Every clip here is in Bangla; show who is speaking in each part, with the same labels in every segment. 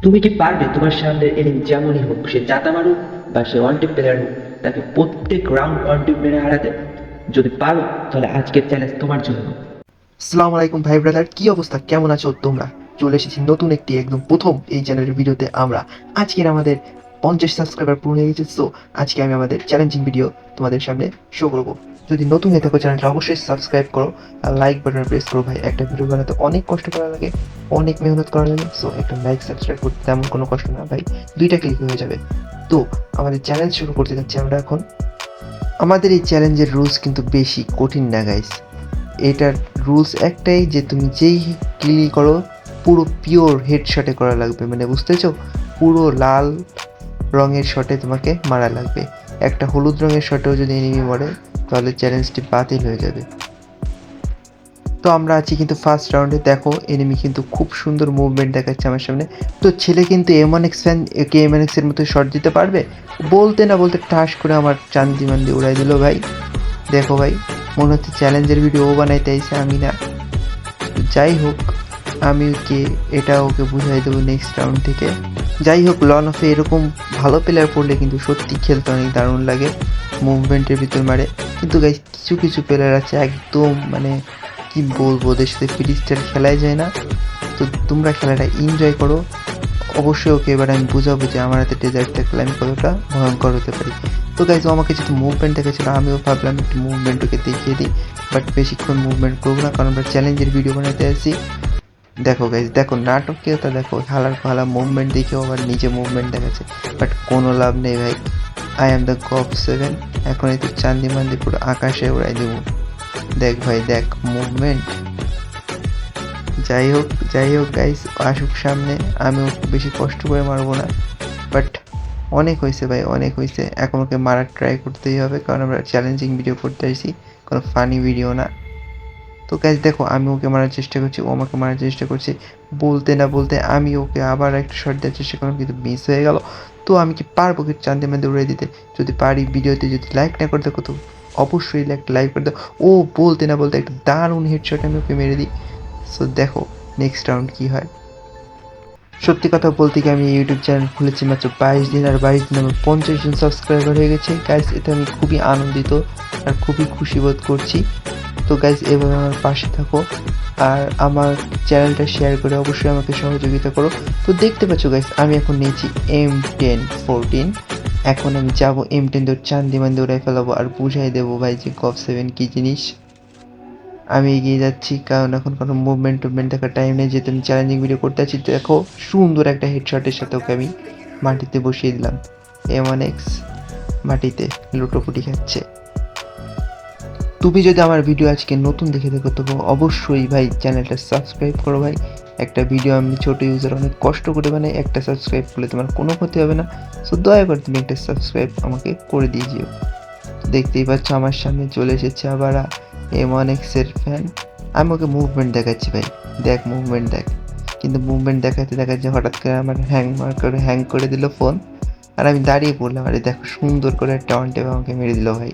Speaker 1: তুমি কি পারবে তোমার সামনে এনিমি যেমনই হোক, সে জাতা মারুক বা সে ওয়ান টিপ প্লেয়ার হোক, তাকে প্রত্যেক রাউন্ড ওয়ান টিপ মেরে হারাতে? যদি পারো তাহলে আজকের চ্যালেঞ্জ তোমার জন্য।
Speaker 2: আসসালামু আলাইকুম ভাই ব্রাদার, কি অবস্থা, কেমন আছো তোমরা? চলে এসেছি নতুন একটি একদম প্রথম এই চ্যানেলের ভিডিওতে। আমরা আজকের আমাদের 50 সাবস্ক্রাইবার পূর্ণ হয়ে গেছে। সো আজকে আমি আমাদের চ্যালেঞ্জিং ভিডিও তোমাদের সামনে শো করবো। যদি নতুন হয়ে থাকো চ্যানেলটা অবশ্যই সাবস্ক্রাইব করো আর লাইক বাটন প্রেস করো। ভাই একটা ভিডিও বানাতে অনেক কষ্ট করা লাগে, অনেক মেহনত করা লাগে। সো একটা লাইক সাবস্ক্রাইব করতে তেমন কোনো কষ্ট না ভাই, দুইটা ক্লিক হয়ে যাবে। তো আমাদের চ্যালেঞ্জ শুরু করতে যাচ্ছি আমরা এখন। আমাদের এই চ্যালেঞ্জের রুলস কিন্তু বেশি কঠিন না গাইস। এটার রুলস একটাই যে তুমি যেই কিল করো পুরো পিওর হেডশটে করা লাগবে, মানে বুঝতেছো? পুরো লাল রঙের শটে তোমাকে মারা লাগবে। একটা হলুদ রঙের শটেও যদি এনিমি মরে তাহলে চ্যালেঞ্জটি বাতিল হয়ে যাবে। তো আমরা আছি কিন্তু ফার্স্ট রাউন্ডে। দেখো এনিমি কিন্তু খুব সুন্দর মুভমেন্ট দেখাচ্ছে আমার সামনে। তো ছেলে কিন্তু M1X ফ্যান, একে M1X এর মতো শট দিতে পারবে। বলতে না বলতে ঠাস করে আমার চান্দি মান্দি উড়াই দিল ভাই। দেখো ভাই, মনে হচ্ছে চ্যালেঞ্জের ভিডিও ও বানাইতে আইসে, আমি না। যাই হোক, আমি ওকে বুঝাই দেবো নেক্সট রাউন্ড থেকে। যাই হোক, লন অফে এরকম ভালো প্লেয়ার পড়লে কিন্তু সত্যি খেলতে অনেক দারুণ লাগে, মুভমেন্টের ভিতর মারে। কিন্তু গাইস কিছু কিছু প্লেয়ার আছে একদম মানে কি বলবো, ওদের সাথে ফ্রি স্টাইল খেলাই যায় না। তো তোমরা খেলাটা এনজয় করো। অবশ্যই ওকে এবার আমি বুঝাবো যে আমার হাতে ডেজার্ট থাকলে আমি কতটা ভয়ঙ্কর হতে পারি। তো গাইজ ও আমাকে যেহেতু মুভমেন্ট দেখেছিল, আমিও ভাবলাম একটু মুভমেন্ট ওকে দেখিয়ে দিই। বাট বেশিক্ষণ মুভমেন্ট করবো না, কারণ আমরা চ্যালেঞ্জের ভিডিও বানাতে আসছি। দেখো গাইজ, দেখো নাটকীয়তা দেখো, হালার পালা মুভমেন্ট দেখেও আবার নিজে মুভমেন্ট দেখাচ্ছে। বাট কোনো লাভ নেই ভাই, আই এম দ্য GOP7। এখন এই তো চান্দি মান্দি পুরো আকাশে উড়াই দেবো। দেখ ভাই দেখ মুভমেন্ট। যাই হোক গাইস, আসুক সামনে, আমি ওকে বেশি কষ্ট করে মারবো না। বাট অনেক হয়েছে ভাই, অনেক হয়েছে। এখন ওকে মারার ট্রাই করতেই হবে, কারণ আমরা চ্যালেঞ্জিং ভিডিও করতে আসছি, কোনো ফানি ভিডিও না। তো গাইস দেখো, আমি ওকে মারার চেষ্টা করছি, ও আমাকে মারার চেষ্টা করছে। বলতে না বলতে আমি ওকে আবার একটা শট দেওয়ার চেষ্টা করলাম, কিন্তু মিস হয়ে গেল। তো আমি কি পারবো কি চান্দে মান্দে উড়িয়ে দিতে? যদি পারি, ভিডিওতে যদি লাইক না করে দেখো তো অবশ্যই একটা লাইক করে দাও। ও বলতে না বলতে একটা দারুণ হেডশট আমি ওকে মেরে দিই। সো দেখো নেক্সট রাউন্ড কী হয়। সত্যি কথা বলতে কি, আমি ইউটিউব চ্যানেল খুলেছি মাত্র 22 দিন, আর 22 দিন আমার 50 জন সাবস্ক্রাইবার হয়ে গেছে গাইস। এতে আমি খুবই আনন্দিত আর খুবই খুশি বোধ করছি। তো গাইস এভাবে আমার পাশে থাকো আর আমার চ্যানেলটা শেয়ার করে অবশ্যই আমাকে সহযোগিতা করো। তো দেখতে পাচ্ছ গাইস, আমি এখন নিয়েছি M1014। এখন আমি যাবো M10 দিয়ে চান্দি মান্দি উড়াই ফেলাবো আর বুঝাই দেবো ভাই যে GOP7 কী জিনিস। আমি এগিয়ে যাচ্ছি, কারণ এখন কোনো মুভমেন্ট দেখার টাইম নেই, যেহেতু আমি চ্যালেঞ্জিং ভিডিও করতে আছি। দেখো সুন্দর একটা হেডশটের সাথে ওকে আমি মাটিতে বসিয়ে দিলাম। M1X মাটিতে লুটোপুটি খাচ্ছে। তুমি যদি আমার ভিডিও আজকে নতুন দেখে থাকো তো অবশ্যই ভাই চ্যানেলটা সাবস্ক্রাইব করো ভাই। একটা ভিডিও আমি ছোটো ইউজার অনেক কষ্ট করে বানাই, একটা সাবস্ক্রাইব করলে তোমার কোনো ক্ষতি হবে না। সো দয়া করে তুমি একটা সাবস্ক্রাইব আমাকে করে দিয়ে যেও। দেখতেই পাচ্ছ আমার সামনে চলে এসেছে আবার M1X এর ফ্যান। আমি ওকে মুভমেন্ট দেখাচ্ছি ভাই, দেখ মুভমেন্ট দেখ। কিন্তু মুভমেন্ট দেখাতে দেখাচ্ছে হঠাৎ করে আমার হ্যাং করে দিল ফোন, আর আমি দাঁড়িয়ে পড়লাম। আরে দেখো সুন্দর করে একটা ওয়ান ট্যাপ আমাকে মেরে দিল ভাই।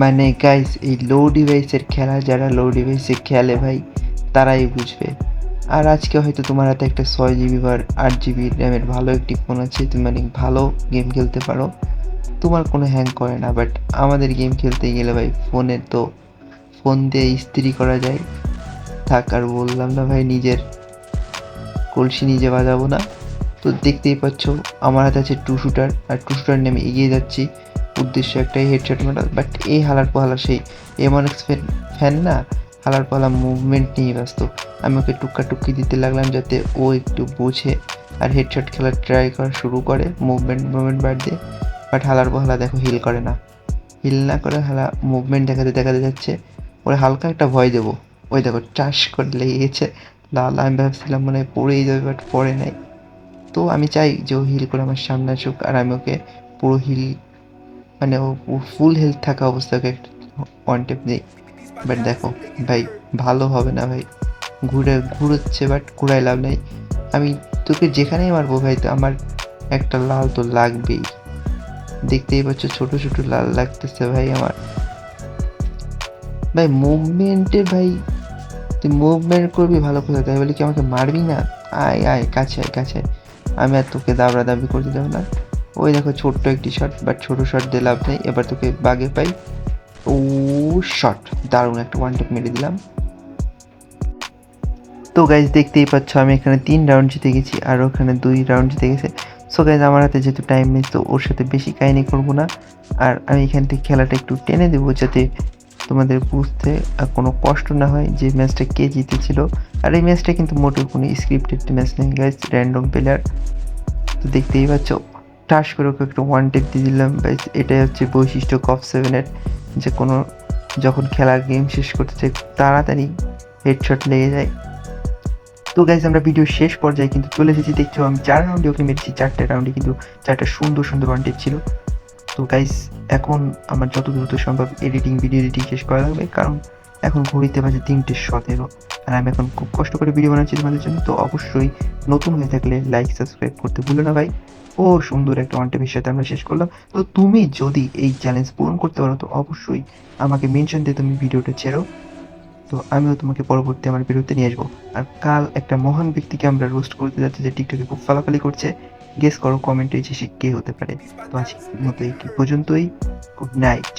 Speaker 2: মানে গাইস, এই লো ডিভাইসের খেলা যারা লো ডিভাইসে খেলে ভাই তারাই বুঝবে। আর আজকে হয়তো তোমার হাতে একটা 6 GB বা 8 GB র্যামের ভালো একটি ফোন আছে, তুমি অনেক ভালো গেম খেলতে পারো, তোমার কোনো হ্যাং করে না। বাট আমাদের গেম খেলতে গেলে ভাই ফোন দিয়ে ইস্ত্রি করা যায়। থাক আর বললাম না ভাই, নিজের কলসি নিজে বাজাবো না। তো দেখতেই পাচ্ছ আমার হাতে আছে 2 শুটার, আর 2 শুটার নিয়ে আমি এগিয়ে যাচ্ছি। উদ্দেশ্য একটাই, হেডশট মারা। বাট এই হালার পালা সেই M1X ফ্যান না, হালার পালা মুভমেন্ট নিয়ে ব্যস্ত। আমি ওকে টুক্কি দিতে লাগলাম যাতে ও একটু বোঝে আর হেডশট খেলার ট্রাই করা শুরু করে মুভমেন্ট বাদ দিয়ে। বাট হালার পালা দেখো হিল করে না, হিল না করে হালা মুভমেন্ট দেখাতে যাচ্ছে। ওরে হালকা একটা ভয় দেবো, ওই দেখো চাষ করে লেগে গেছে লাল। আমি ভাবছিলাম মনে হয় পড়েই যাবে, বাট পড়ে নাই। তো আমি চাই যে ও হিল করে আমার সামনে আসুক আর আমি ওকে পুরো হিল, মানে ও ফুল হেলথ থাকা অবস্থায় ওকে একটা ওয়ান টেপ দিই। বাট দেখো ভাই, ভালো হবে না ভাই, ঘুরোচ্ছে বাট ঘুরাই লাভ নেই। আমি তোকে যেখানেই মারবো ভাই, তো আমার একটা লাল তো লাগবেই। দেখতেই পাচ্ছ ছোট ছোট লাল লাগতেছে ভাই আমার। ভাই মুভমেন্টে ভাই, তুই মুভমেন্ট করবি ভালো কথা, তাই বলে কি আমাকে মারবি না? আয় আয় কাছে আয় কাছে আয়। আমি আর তোকে দাবড়া দাবি করতে দেবো না। ওই দেখো ছোট্ট একটি শট, বাট ছোট শট দিয়ে লাভ নেই। এবার তোকে বাগে পাই। ও শট, দারুণ একটা ওয়ান টেপ মেরে দিলাম। তো গাইজ দেখতেই পাচ্ছ আমি এখানে 3 রাউন্ড জিতে গেছি আর ওখানে 2 রাউন্ড জিতে গেছে। সো গাইজ আমার হাতে যেহেতু টাইম নেই তো ওর সাথে বেশি কাহিনী করবো না, আর আমি এখান থেকে খেলাটা একটু টেনে দেবো যাতে তোমাদের বুঝতে আর কোনো কষ্ট না হয় যে ম্যাচটা কে জিতেছিল। আর এই ম্যাচটা কিন্তু মোটেও কোনো স্ক্রিপ্টেড ম্যাচ নেই গাইজ, র্যান্ডম প্লেয়ার। তো দেখতেই পাচ্ছ টাস করে ওকে একটা ওয়ান টেপ দিয়ে দিলাম গাইজ। এটাই হচ্ছে বৈশিষ্ট্য কপ 7-এর, যে কোনো যখন খেলার গেম শেষ করতে চাই তাড়াতাড়ি হেডশট লেগে যায়। তো গাইজ আমরা ভিডিও শেষ পর্যায়ে কিন্তু চলে এসেছি। দেখছো আমি 4 রাউন্ডে ওকে মেরেছি, 4টে রাউন্ডে কিন্তু 4টা সুন্দর সুন্দর ওয়ান টেপ ছিল। তো গাইজ এখন আমার যত দ্রুত সম্ভব ভিডিও এডিটিং শেষ করা লাগবে, কারণ এখন ঘড়িতে বাজে 3:17 আর আমি এখন খুব কষ্ট করে ভিডিও বানাচ্ছি তোমাদের জন্য। তো অবশ্যই নতুন হয়ে থাকলে লাইক সাবস্ক্রাইব করতে ভুলো না ভাই। ও সুন্দর একটা ওয়ান টেপের সাথে আমরা শেষ করলাম। তো তুমি যদি এই চ্যালেঞ্জ পূরণ করতে পারো তো অবশ্যই আমাকে মেনশন দিয়ে তুমি ভিডিওটা ছেড়ো, তো আমিও তোমাকে পরবর্তী আমার ভিডিওতে নিয়ে আসবো। আর কাল একটা মহান ব্যক্তিকে আমরা রোস্ট করতে যাচ্ছি যে টিকটকে খুব ফালাফালি করছে। গেস করো কমেন্টে যে সে কে হতে পারে। তো আজকের মতো এই পর্যন্তই। Good night.